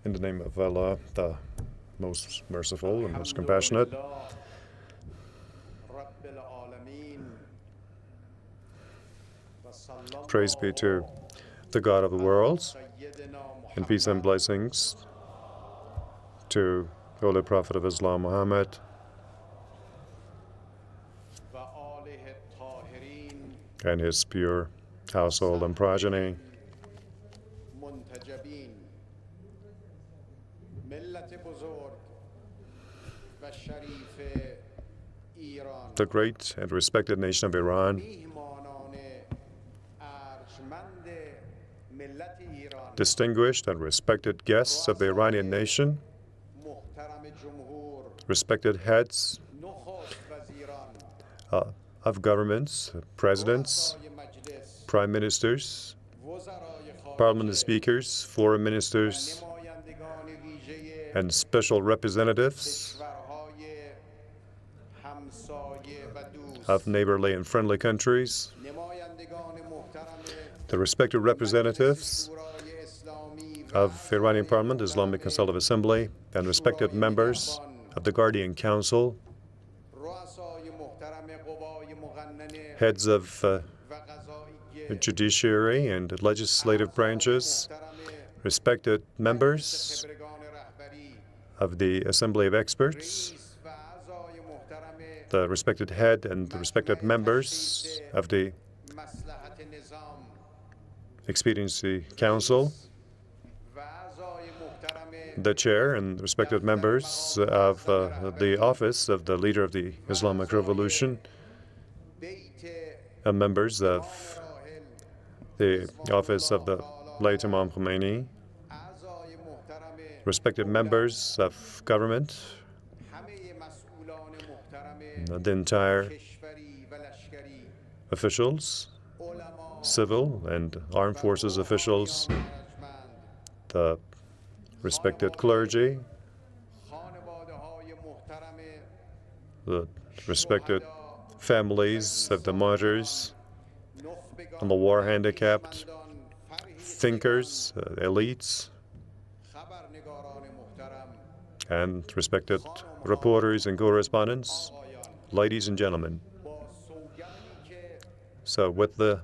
In the name of Allah, the most merciful and most compassionate. Praise be to the God of the worlds, and peace and blessings to Holy Prophet of Islam, Muhammad, and his pure household and progeny. The great and respected nation of Iran, distinguished and respected guests of the Iranian nation, respected heads of governments, presidents, prime ministers, parliament speakers, foreign ministers, and special representatives of neighborly and friendly countries, the respected representatives of Iranian Parliament, Islamic Consultative Assembly, and respected members of the Guardian Council, heads of judiciary and legislative branches, respected members of the Assembly of Experts, the respected head and the respected members of the Expediency Council, the chair and respected members of the office of the leader of the Islamic Revolution, and members of the office of the late Imam Khomeini, respected members of government, the entire officials, civil and armed forces officials, the respected clergy, the respected families of the martyrs and the war-handicapped, thinkers, elites, and respected reporters and correspondents, ladies and gentlemen. So with the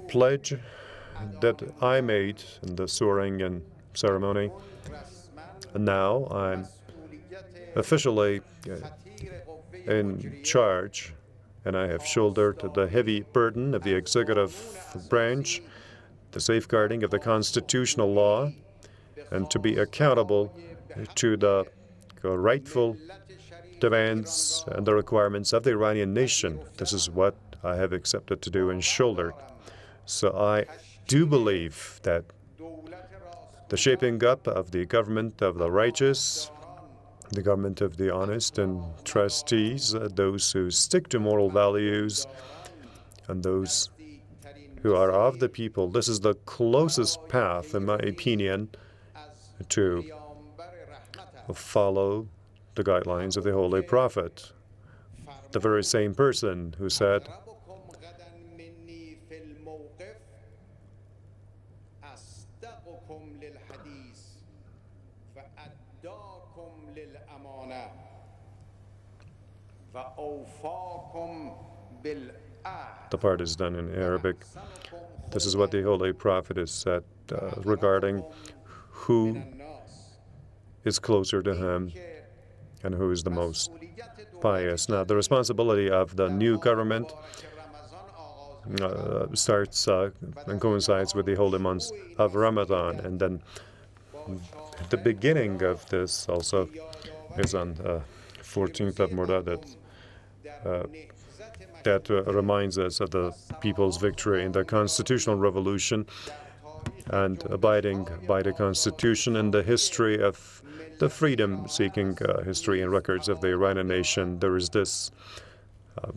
pledge that I made in the swearing in ceremony, now I'm officially in charge, and I have shouldered the heavy burden of the executive branch, the safeguarding of the constitutional law, and to be accountable to the rightful demands and the requirements of the Iranian nation. This is what I have accepted to do and shouldered. So I do believe that the shaping up of the government of the righteous, the government of the honest and trustees, those who stick to moral values, and those who are of the people, this is the closest path, in my opinion, to follow the guidelines of the Holy Prophet, the very same person who said, the part is done in Arabic. This is what the Holy Prophet has said regarding who is closer to him and who is the most pious. Now, the responsibility of the new government starts and coincides with the holy months of Ramadan, and then the beginning of this also is on 14th of Mordad, that reminds us of the people's victory in the constitutional revolution and abiding by the Constitution and the history of the freedom-seeking history and records of the Iranian nation. There is this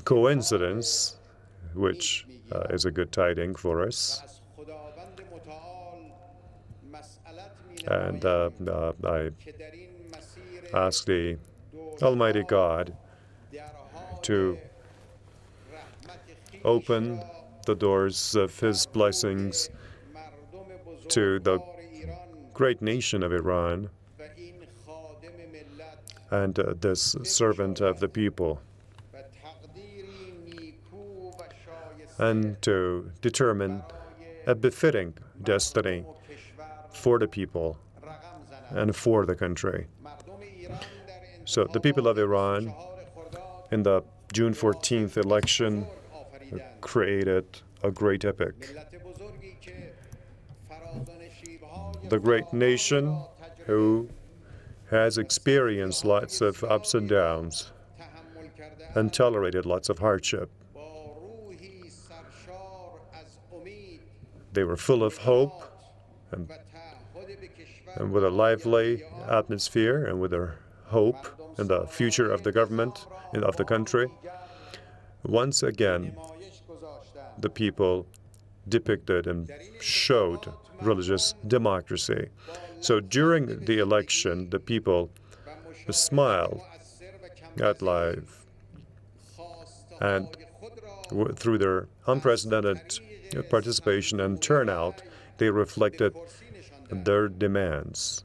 coincidence, which is a good tiding for us. And I ask the Almighty God to open the doors of his blessings to the great nation of Iran and this servant of the people, and to determine a befitting destiny for the people and for the country. So the people of Iran, in the June 14th election, created a great epic. The great nation who has experienced lots of ups and downs and tolerated lots of hardship. They were full of hope and with a lively atmosphere and with their hope in the future of the government and of the country. Once again, the people depicted and showed religious democracy. So during the election, the people smiled at life, and through their unprecedented participation and turnout, they reflected their demands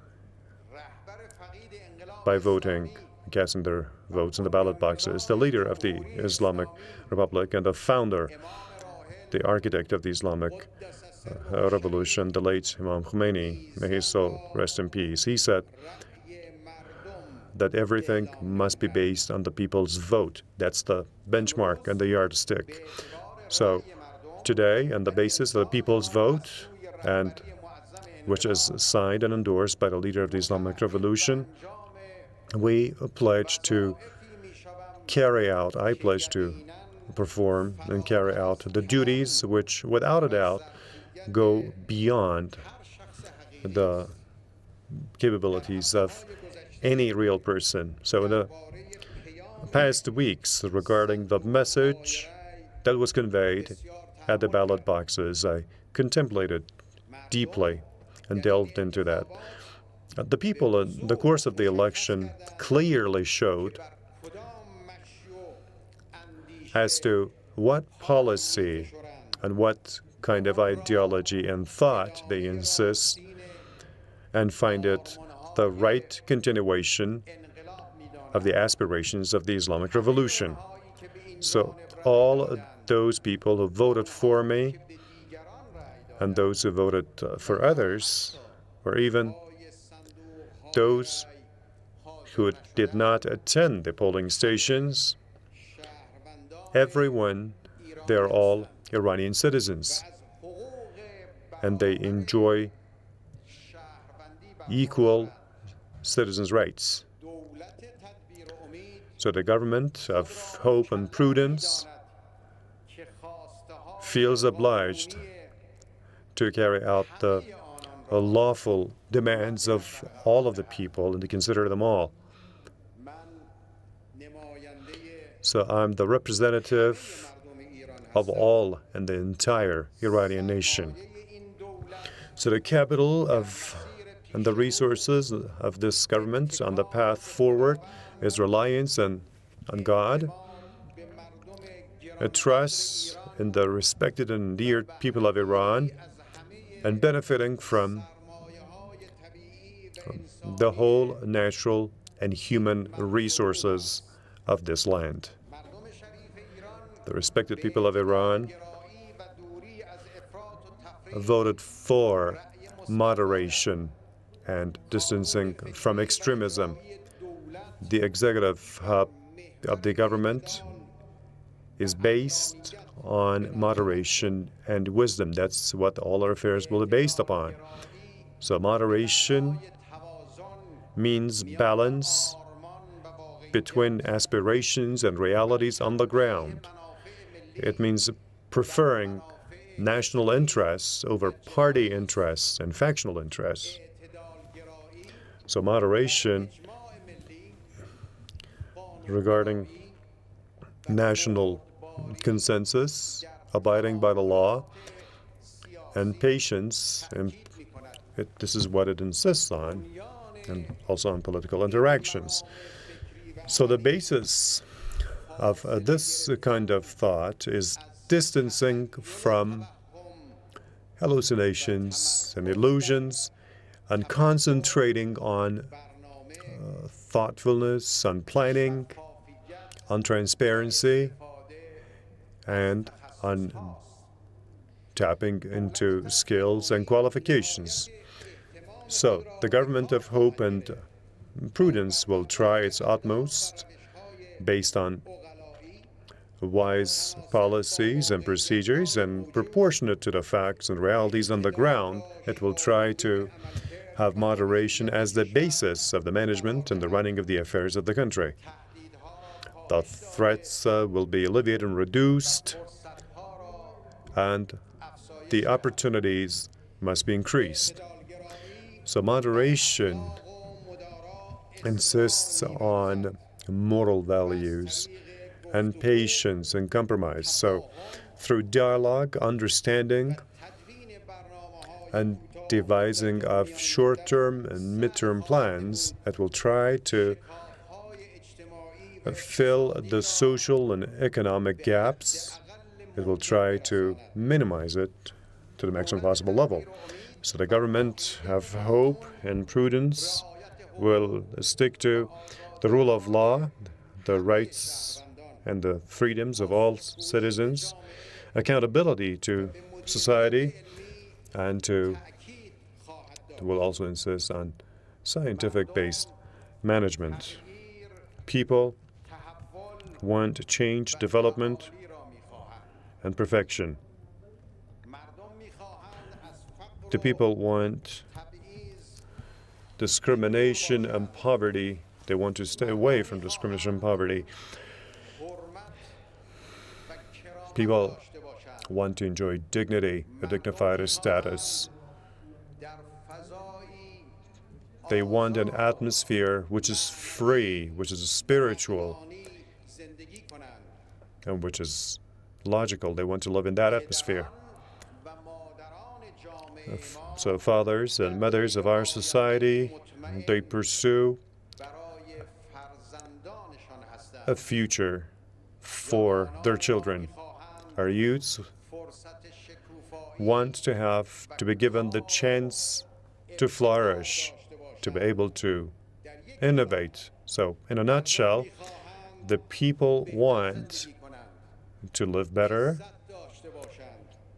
by voting, casting their votes in the ballot boxes. The leader of the Islamic Republic and the founder, the architect of the Islamic revolution, the late Imam Khomeini, may his soul rest in peace, he said that everything must be based on the people's vote. That's the benchmark and the yardstick. So today, on the basis of the people's vote, and which is signed and endorsed by the leader of the Islamic Revolution, we pledge to carry out, I pledge to perform and carry out the duties which, without a doubt, go beyond the capabilities of any real person. So in the past weeks, regarding the message that was conveyed at the ballot boxes, I contemplated deeply and delved into that. The people in the course of the election clearly showed as to what policy and what kind of ideology and thought they insist and find it the right continuation of the aspirations of the Islamic Revolution. So all those people who voted for me and those who voted for others, or even those who did not attend the polling stations, everyone, they're all Iranian citizens, and they enjoy equal citizens' rights. So the government of hope and prudence feels obliged to carry out the lawful demands of all of the people and to consider them all. So I'm the representative of all and the entire Iranian nation. So the capital of and the resources of this government on the path forward is reliance on God, a trust in the respected and endeared people of Iran, and benefiting from the whole natural and human resources of this land. The respected people of Iran voted for moderation and distancing from extremism. The executive hub of the government is based on moderation and wisdom. That's what all our affairs will be based upon. So moderation means balance between aspirations and realities on the ground. It means preferring national interests over party interests and factional interests. So moderation regarding national consensus, abiding by the law, and patience, and this is what it insists on, and also on political interactions. So the basis of this kind of thought is distancing from hallucinations and illusions and concentrating on thoughtfulness, on planning, on transparency, and on tapping into skills and qualifications. So the government of hope and prudence will try its utmost based on wise policies and procedures and proportionate to the facts and realities on the ground. It will try to have moderation as the basis of the management and the running of the affairs of the country. The threats will be alleviated and reduced, and the opportunities must be increased. So moderation insists on moral values and patience and compromise. So through dialogue, understanding, and devising of short-term and mid-term plans that will try to fill the social and economic gaps. It will try to minimize it to the maximum possible level. So the government of hope and prudence will stick to the rule of law, the rights and the freedoms of all citizens, accountability to society, and will also insist on scientific-based management. People want change, development, and perfection. The people want discrimination and poverty. They want to stay away from discrimination and poverty. People want to enjoy dignity, a dignified status. They want an atmosphere which is free, which is spiritual, and which is logical. They want to live in that atmosphere. So fathers and mothers of our society, they pursue a future for their children. Our youths want to be given the chance to flourish, to be able to innovate. So in a nutshell, the people want to live better,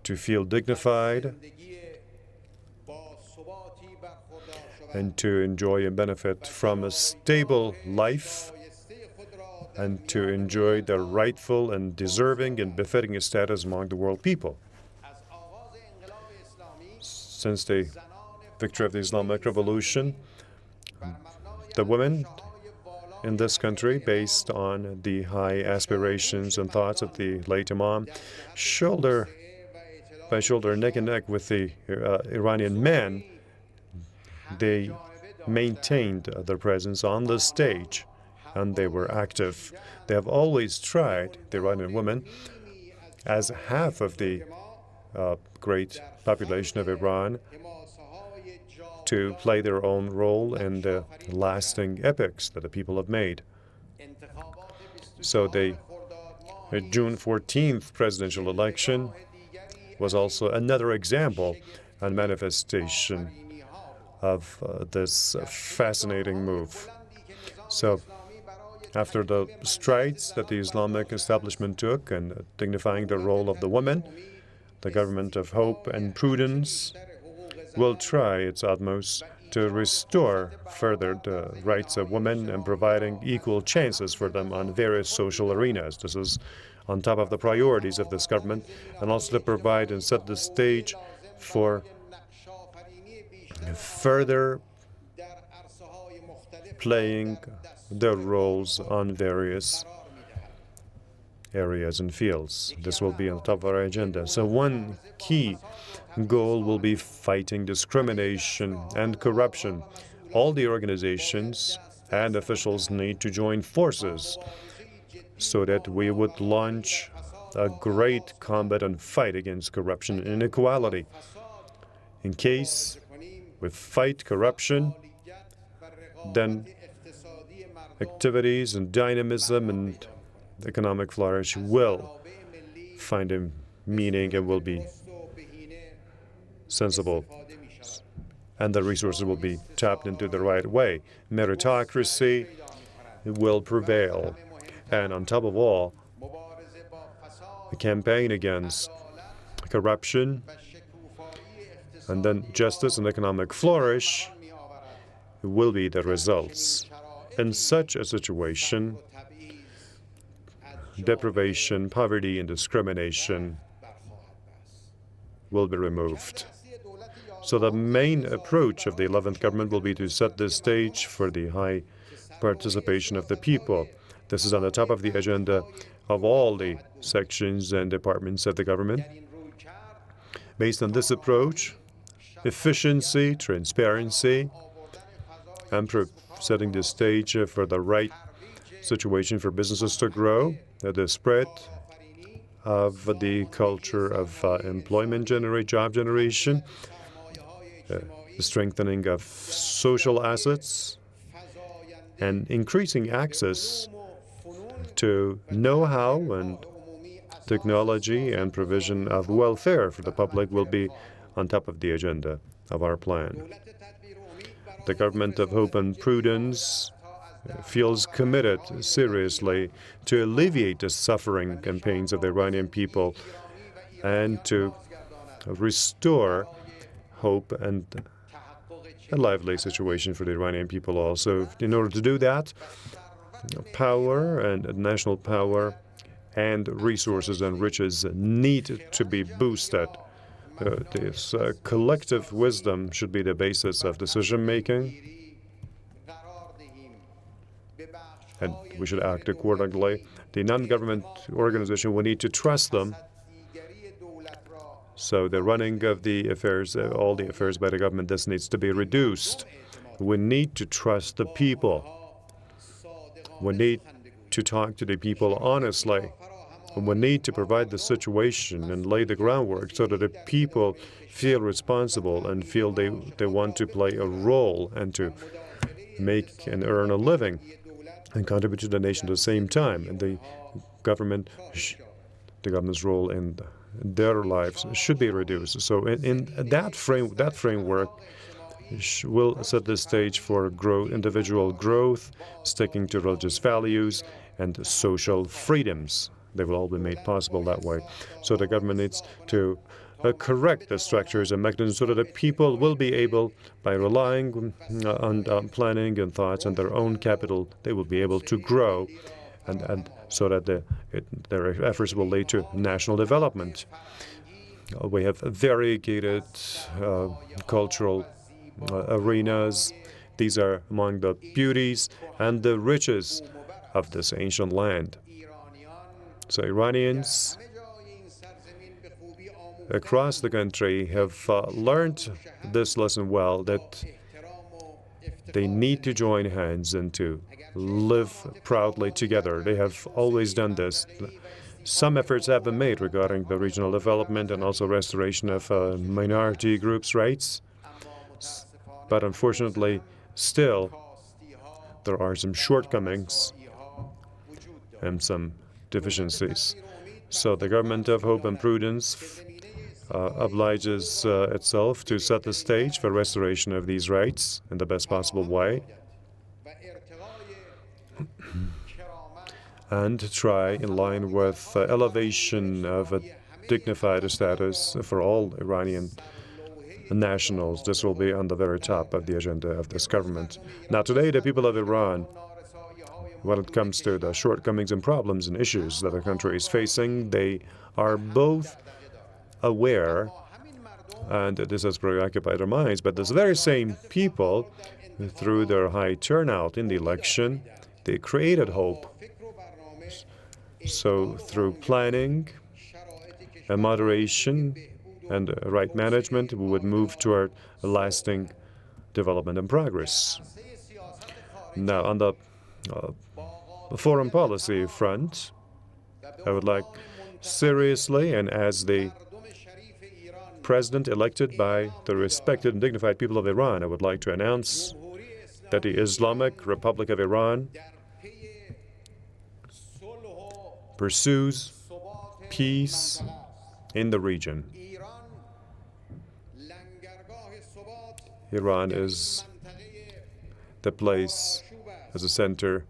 to feel dignified, and to enjoy and benefit from a stable life, and to enjoy the rightful and deserving and befitting status among the world people. Since the victory of the Islamic Revolution, the women in this country, based on the high aspirations and thoughts of the late Imam, shoulder by shoulder, neck and neck with the Iranian men, they maintained their presence on the stage, and they were active. They have always tried, the Iranian women, as half of the great population of Iran, to play their own role in the lasting epics that the people have made. So the June 14th presidential election was also another example and manifestation of this fascinating move. So after the strides that the Islamic establishment took in dignifying the role of the women, the government of hope and prudence will try its utmost to restore further the rights of women and providing equal chances for them on various social arenas. This is on top of the priorities of this government, and also to provide and set the stage for further playing their roles on various areas and fields. This will be on the top of our agenda. So one key goal will be fighting discrimination and corruption. All the organizations and officials need to join forces so that we would launch a great combat and fight against corruption and inequality. In case we fight corruption, then activities and dynamism and economic flourish will find a meaning and will be sensible, and the resources will be tapped into the right way. Meritocracy will prevail. And on top of all, the campaign against corruption and then justice and economic flourish will be the results. In such a situation, deprivation, poverty, and discrimination will be removed. So the main approach of the 11th government will be to set the stage for the high participation of the people. This is on the top of the agenda of all the sections and departments of the government. Based on this approach, efficiency, transparency, and setting the stage for the right situation for businesses to grow, the spread of the culture of employment job generation, the strengthening of social assets, and increasing access to know-how and technology and provision of welfare for the public will be on top of the agenda of our plan. The government of Hope and Prudence feels committed seriously to alleviate the suffering and pains of the Iranian people and to restore hope and a lively situation for the Iranian people also. In order to do that, power and national power and resources and riches need to be boosted. This collective wisdom should be the basis of decision-making, and we should act accordingly. The non-government organization, we need to trust them. So the running of the affairs, all the affairs by the government, this needs to be reduced. We need to trust the people. We need to talk to the people honestly. And we need to provide the situation and lay the groundwork so that the people feel responsible and feel they want to play a role and to make and earn a living and contribute to the nation at the same time. And the government's role in their lives should be reduced. So in that framework will set the stage for individual growth, sticking to religious values and social freedoms. They will all be made possible that way. So the government needs to correct the structures and mechanisms so that the people will be able, by relying on planning and thoughts and their own capital, they will be able to grow, and so that their efforts will lead to national development. We have variegated cultural arenas. These are among the beauties and the riches of this ancient land. So Iranians across the country have learned this lesson well, that they need to join hands and to live proudly together. They have always done this. Some efforts have been made regarding the regional development and also restoration of minority groups' rights. But unfortunately, still, there are some shortcomings and some deficiencies. So the government of Hope and Prudence obliges itself to set the stage for restoration of these rights in the best possible way and try in line with elevation of a dignified status for all Iranian nationals. This will be on the very top of the agenda of this government. Now, today, the people of Iran, when it comes to the shortcomings and problems and issues that the country is facing, they are both aware, and this has preoccupied their minds, but these very same people, through their high turnout in the election, they created hope. So through planning and moderation and right management, we would move toward a lasting development and progress. Now, on the foreign policy front, I would like seriously, and as the president elected by the respected and dignified people of Iran, I would like to announce that the Islamic Republic of Iran pursues peace in the region. Iran is the place as a center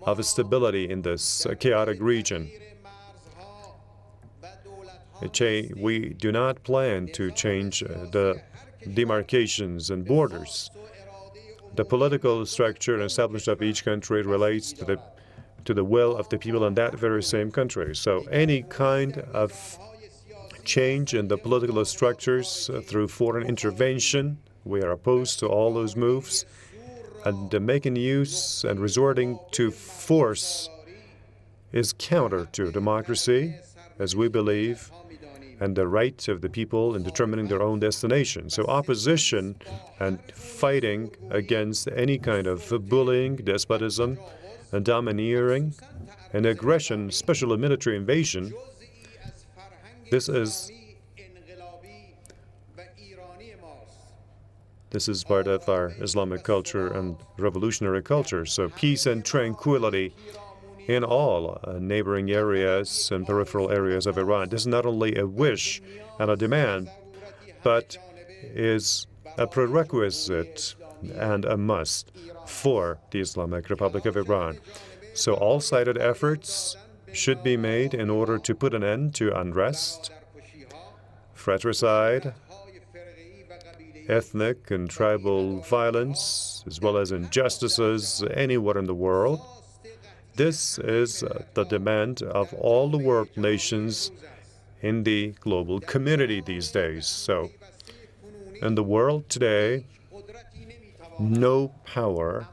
of stability in this chaotic region. We do not plan to change the demarcations and borders. The political structure and establishment of each country relates to the will of the people in that very same country. So any kind of change in the political structures through foreign intervention, we are opposed to all those moves. And making use and resorting to force is counter to democracy, as we believe, and the right of the people in determining their own destination. So opposition and fighting against any kind of bullying, despotism, and domineering, and aggression, especially military invasion, this is part of our Islamic culture and revolutionary culture. So peace and tranquility in all neighboring areas and peripheral areas of Iran. This is not only a wish and a demand, but is a prerequisite and a must for the Islamic Republic of Iran. So all-sided efforts should be made in order to put an end to unrest, fratricide, ethnic and tribal violence, as well as injustices anywhere in the world. This is the demand of all the world nations in the global community these days. So, in the world today, no power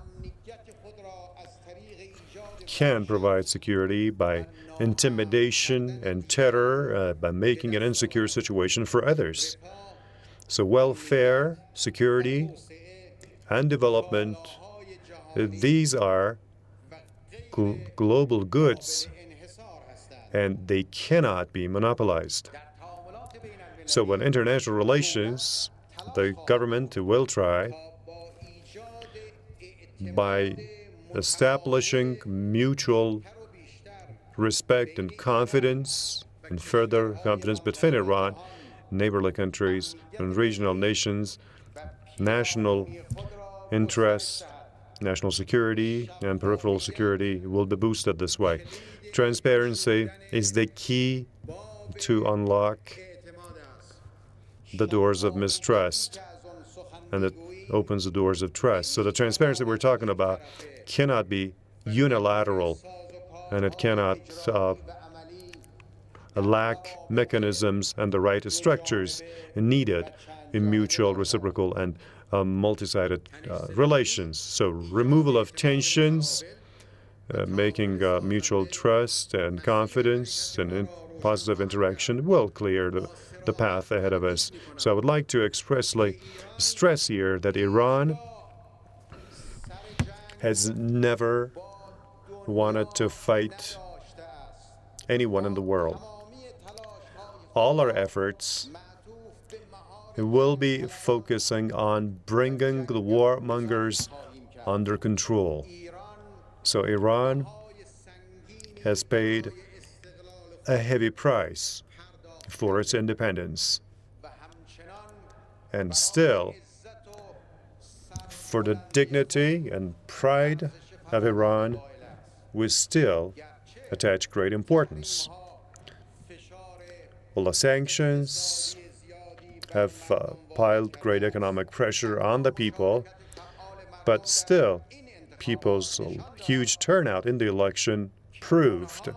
can provide security by intimidation and terror, by making an insecure situation for others. So welfare, security, and development, these are global goods, and they cannot be monopolized. So in international relations, the government will try by establishing mutual respect and confidence, and further confidence between Iran, neighborly countries, and regional nations, national interests, national security, and peripheral security will be boosted this way. Transparency is the key to unlock the doors of mistrust, and it opens the doors of trust. So the transparency we're talking about cannot be unilateral, and it cannot lack mechanisms and the right structures needed in mutual, reciprocal, and multi-sided relations. So removal of tensions, making mutual trust and confidence and positive interaction will clear the path ahead of us. So I would like to expressly stress here that Iran has never wanted to fight anyone in the world. All our efforts will be focusing on bringing the warmongers under control. So Iran has paid a heavy price for its independence. And still, for the dignity and pride of Iran, we still attach great importance. Well, the sanctions have piled great economic pressure on the people, but still, people's huge turnout in the election proved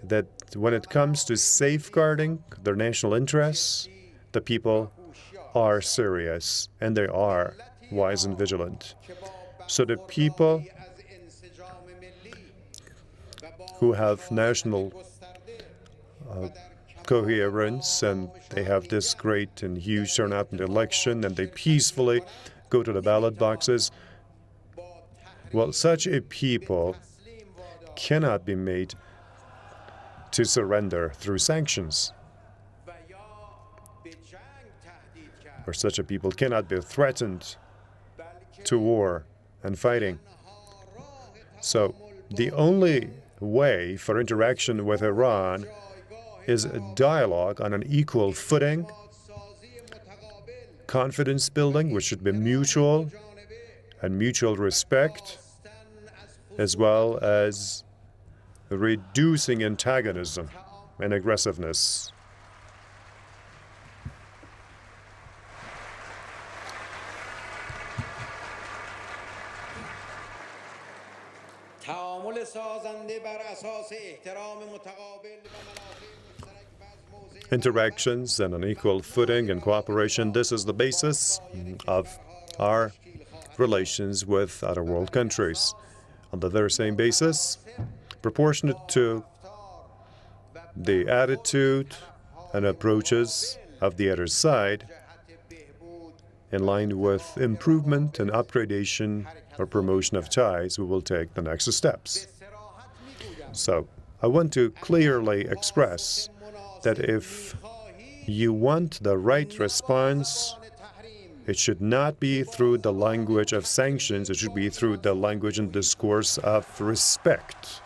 that when it comes to safeguarding their national interests, the people are serious, and they are wise and vigilant. So the people who have national coherence, and they have this great and huge turnout in the election, and they peacefully go to the ballot boxes, well, such a people cannot be made to surrender through sanctions. Or such a people cannot be threatened to war and fighting. So the only way for interaction with Iran is a dialogue on an equal footing, confidence building, which should be mutual, and mutual respect, as well as reducing antagonism and aggressiveness. Interactions and an equal footing and cooperation, this is the basis of our relations with other world countries. On the very same basis, proportionate to the attitude and approaches of the other side, in line with improvement and upgradation or promotion of ties, we will take the next steps. So I want to clearly express that if you want the right response, it should not be through the language of sanctions, it should be through the language and discourse of respect.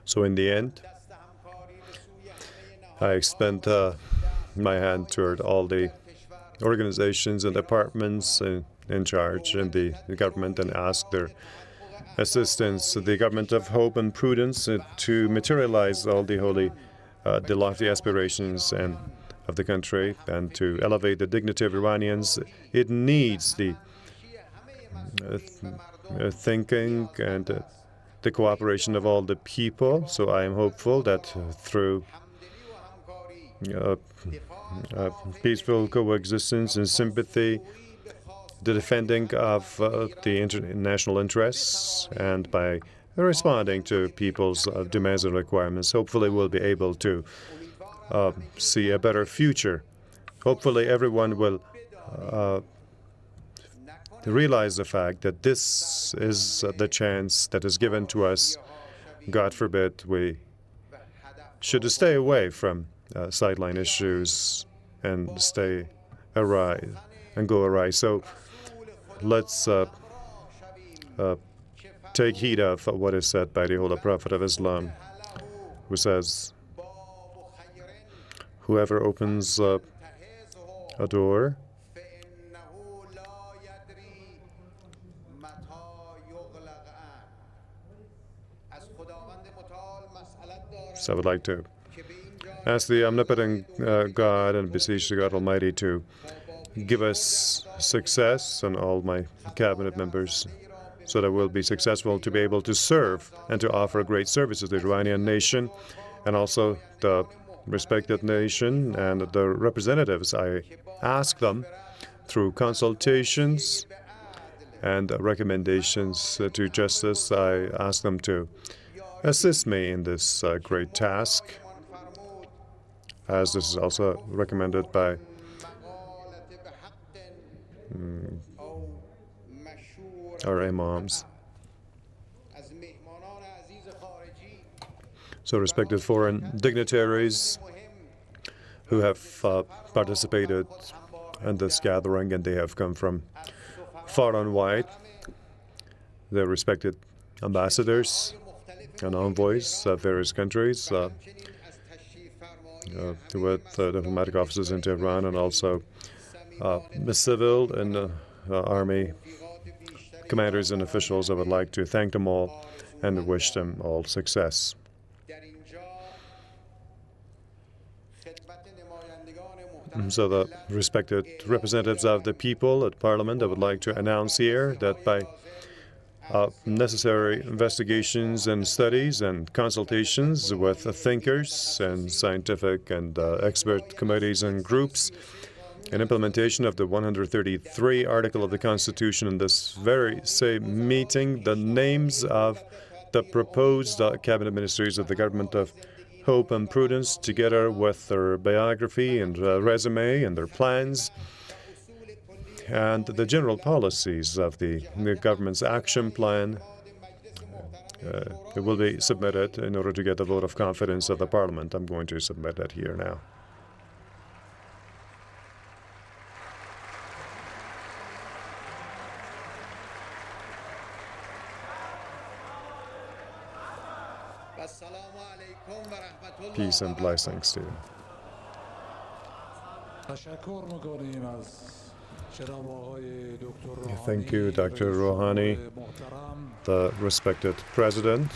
So in the end, I extend my hand toward all the organizations and departments in charge in the government and ask their assistance, the government of hope and prudence, to materialize all the lofty aspirations of the country and to elevate the dignity of Iranians. It needs the thinking and the cooperation of all the people. So I am hopeful that through peaceful coexistence and sympathy, the defending of the international interests, and by responding to people's demands and requirements, hopefully we'll be able to see a better future. Hopefully everyone will realize the fact that this is the chance that is given to us. God forbid we should stay away from sideline issues and stay awry and go awry. So let's take heed of what is said by the Holy Prophet of Islam, who says, whoever opens a door So I would like to ask the omnipotent God and beseech the God Almighty to give us success and all my cabinet members so that we'll be successful to be able to serve and to offer great services to the Iranian nation and also the respected nation and the representatives. I ask them through consultations and recommendations to justice. I ask them to assist me in this great task, as this is also recommended by our imams. So respected foreign dignitaries who have participated in this gathering, and they have come from far and wide. They're respected ambassadors and envoys of various countries with diplomatic offices in Tehran, and also the civil and army commanders and officials. I would like to thank them all and wish them all success. So the respected representatives of the people at Parliament, I would like to announce here that by necessary investigations and studies and consultations with thinkers and scientific and expert committees and groups, and implementation of the 133 article of the Constitution in this very same meeting, the names of the proposed cabinet ministers of the government of hope and prudence, together with their biography and resume and their plans, and the general policies of the government's action plan it will be submitted in order to get the vote of confidence of the Parliament. I'm going to submit that here now. Peace and blessings to you. Thank you, Dr. Rouhani, the respected President